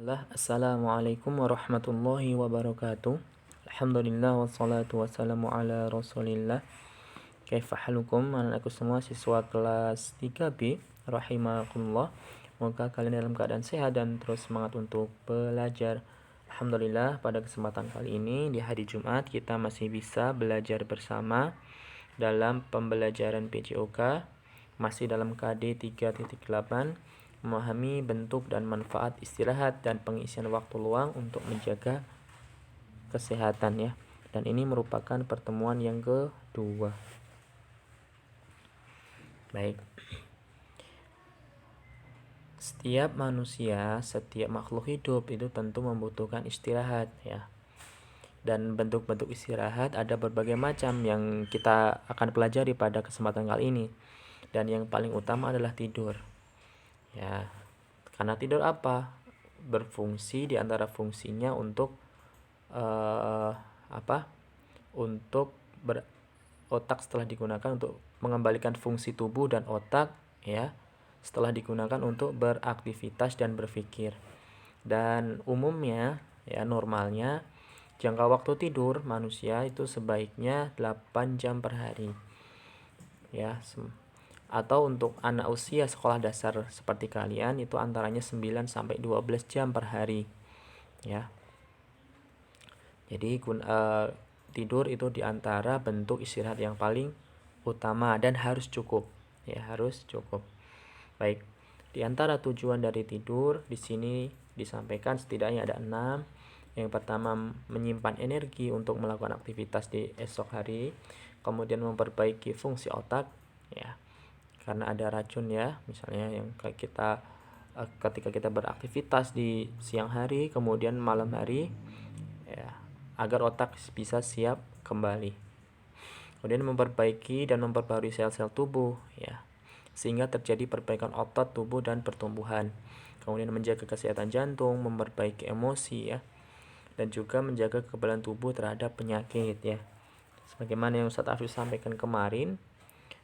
Assalamualaikum warahmatullahi wabarakatuh. Alhamdulillah wassalatu wassalamu ala rasulillah. Kaifa halukum anak-anakku semua siswa kelas 3B rahimakumullah. Semoga kalian dalam keadaan sehat dan terus semangat untuk belajar. Alhamdulillah pada kesempatan kali ini di hari Jumat kita masih bisa belajar bersama dalam pembelajaran PJOK masih dalam KD 3.8, memahami bentuk dan manfaat istirahat dan pengisian waktu luang untuk menjaga kesehatan ya. Dan ini merupakan pertemuan yang kedua. Baik. Setiap manusia, setiap makhluk hidup itu tentu membutuhkan istirahat ya. Dan bentuk-bentuk istirahat ada berbagai macam yang kita akan pelajari pada kesempatan kali ini. Dan yang paling utama adalah tidur. Ya, karena tidur apa? Berfungsi di antara fungsinya untuk Untuk otak setelah digunakan untuk mengembalikan fungsi tubuh dan otak ya. Setelah digunakan untuk beraktivitas dan berpikir. Dan umumnya ya normalnya jangka waktu tidur manusia itu sebaiknya 8 jam per hari. Ya, atau untuk anak usia sekolah dasar seperti kalian itu antaranya 9 sampai 12 jam per hari ya. Jadi tidur itu diantara bentuk istirahat yang paling utama dan harus cukup ya, harus cukup. Baik, di antara tujuan dari tidur di sini disampaikan setidaknya ada 6. Yang pertama, menyimpan energi untuk melakukan aktivitas di esok hari, kemudian memperbaiki fungsi otak ya, karena ada racun ya, misalnya yang kita ketika kita beraktivitas di siang hari kemudian malam hari ya, agar otak bisa siap kembali. Kemudian memperbaiki dan memperbarui sel-sel tubuh ya, sehingga terjadi perbaikan otot, tubuh dan pertumbuhan. Kemudian menjaga kesehatan jantung, memperbaiki emosi ya, dan juga menjaga kekebalan tubuh terhadap penyakit ya. Sebagaimana yang Ustaz Afif sampaikan kemarin,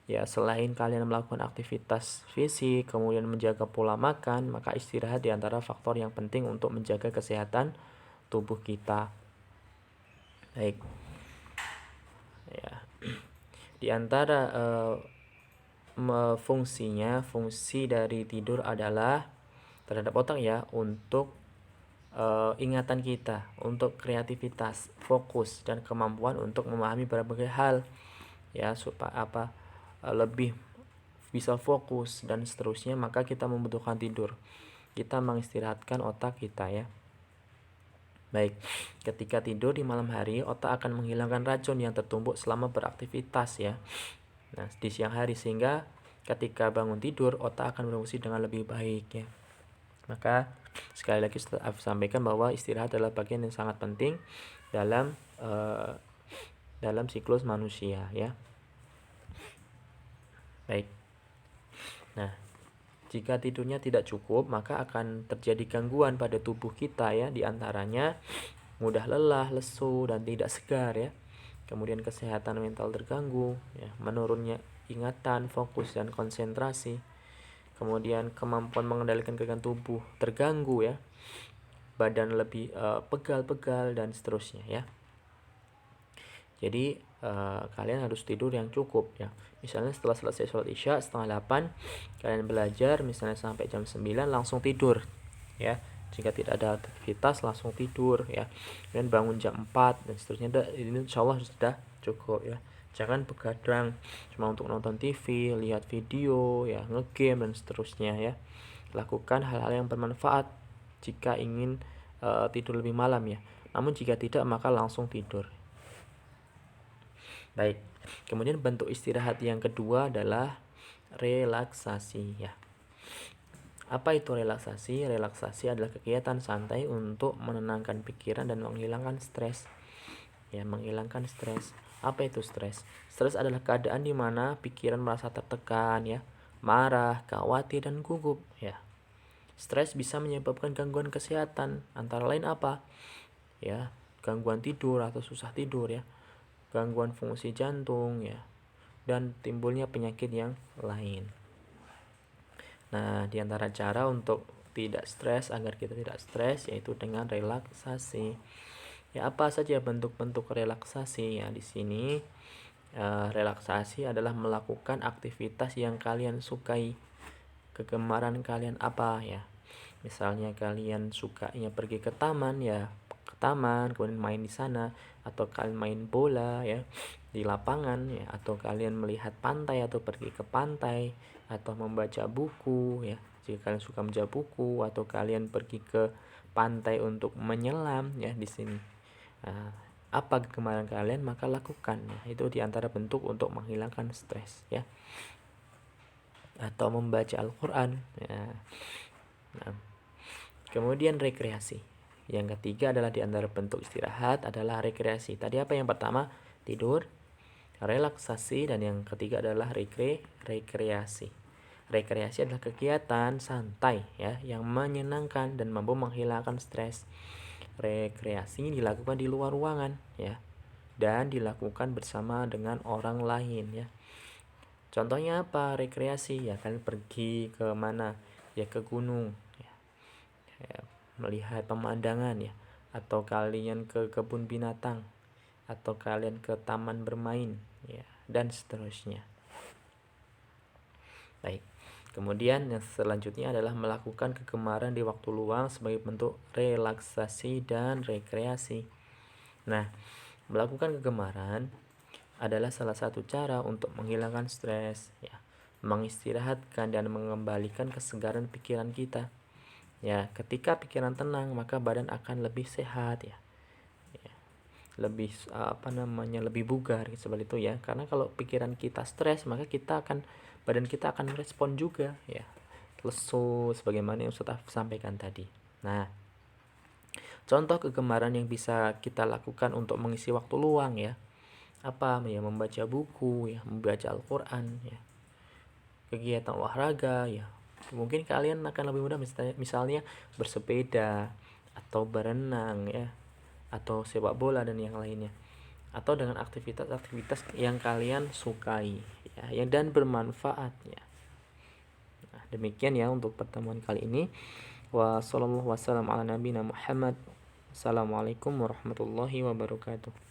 ya selain kalian melakukan aktivitas fisik, kemudian menjaga pola makan, maka istirahat diantara faktor yang penting untuk menjaga kesehatan tubuh kita. Baik. Ya. Di antara fungsi dari tidur adalah terhadap otak ya, untuk ingatan kita, untuk kreativitas, fokus dan kemampuan untuk memahami berbagai hal ya, supaya lebih bisa fokus dan seterusnya, maka kita membutuhkan tidur. Kita mengistirahatkan otak kita ya. Baik, ketika tidur di malam hari, otak akan menghilangkan racun yang tertumbuk selama beraktivitas ya. Nah, di siang hari, sehingga ketika bangun tidur, otak akan berfungsi dengan lebih baik ya. Maka sekali lagi saya sampaikan bahwa istirahat adalah bagian yang sangat penting dalam siklus manusia ya. Baik. Nah, jika tidurnya tidak cukup, maka akan terjadi gangguan pada tubuh kita ya, diantaranya mudah lelah, lesu dan tidak segar ya. Kemudian kesehatan mental terganggu ya, menurunnya ingatan, fokus dan konsentrasi. Kemudian kemampuan mengendalikan gerakan tubuh terganggu ya. Badan lebih pegal-pegal dan seterusnya ya. Jadi kalian harus tidur yang cukup ya. Misalnya setelah selesai sholat isya setengah 8, kalian belajar misalnya sampai jam 9 langsung tidur ya. Jika tidak ada aktivitas langsung tidur ya. Kemudian bangun jam 4 dan seterusnya. Ini insyaallah sudah cukup ya. Jangan begadang cuma untuk nonton TV, lihat video ya, ngegame dan seterusnya ya. Lakukan hal-hal yang bermanfaat jika ingin tidur lebih malam ya. Namun jika tidak maka langsung tidur. Baik, kemudian bentuk istirahat yang kedua adalah relaksasi ya. Apa itu relaksasi? Relaksasi adalah kegiatan santai untuk menenangkan pikiran dan menghilangkan stres. Ya, menghilangkan stres. Apa itu stres? Stres adalah keadaan di mana pikiran merasa tertekan ya, marah, khawatir dan gugup ya. Stres bisa menyebabkan gangguan kesehatan, antara lain apa? Ya, gangguan tidur atau susah tidur ya, gangguan fungsi jantung ya, dan timbulnya penyakit yang lain. Nah, di antara cara untuk tidak stres, agar kita tidak stres, yaitu dengan relaksasi. Ya, apa saja bentuk-bentuk relaksasi ya di sini? Relaksasi adalah melakukan aktivitas yang kalian sukai. Kegemaran kalian apa ya? Misalnya kalian sukanya pergi ke taman ya, ke taman kemudian main di sana, atau kalian main bola ya di lapangan ya, atau kalian melihat pantai atau pergi ke pantai, atau membaca buku ya jika kalian suka membaca buku, atau kalian pergi ke pantai untuk menyelam ya di sini. Nah, apa kegemaran kalian maka lakukan ya. Itu diantara bentuk untuk menghilangkan stres ya. Atau membaca Al-Quran ya. Nah, kemudian rekreasi. Yang ketiga adalah diantara bentuk istirahat adalah rekreasi. Tadi apa yang pertama? Tidur, relaksasi, dan yang ketiga adalah rekreasi. Rekreasi adalah kegiatan santai ya yang menyenangkan dan mampu menghilangkan stres. Rekreasi dilakukan di luar ruangan ya, dan dilakukan bersama dengan orang lain ya. Contohnya apa rekreasi ya? Kalian pergi ke mana ya, ke gunung ya, melihat pemandangan ya, atau kalian ke kebun binatang, atau kalian ke taman bermain ya, dan seterusnya. Baik. Kemudian yang selanjutnya adalah melakukan kegemaran di waktu luang sebagai bentuk relaksasi dan rekreasi. Nah, melakukan kegemaran adalah salah satu cara untuk menghilangkan stres ya, mengistirahatkan dan mengembalikan kesegaran pikiran kita. Ya, ketika pikiran tenang maka badan akan lebih sehat ya. Lebih lebih bugar seperti itu ya. Karena kalau pikiran kita stres maka badan kita akan merespon juga ya, lesu sebagaimana yang sudah sampaikan tadi. Nah, contoh kegemaran yang bisa kita lakukan untuk mengisi waktu luang ya, apa ya, membaca buku ya, membaca Al-Quran ya, kegiatan olahraga ya. Mungkin kalian akan lebih mudah misalnya bersepeda atau berenang ya, atau sepak bola dan yang lainnya, atau dengan aktivitas-aktivitas yang kalian sukai ya, yang dan bermanfaat ya. Nah, demikian ya untuk pertemuan kali ini. Wassalamualaikum warahmatullahi wabarakatuh.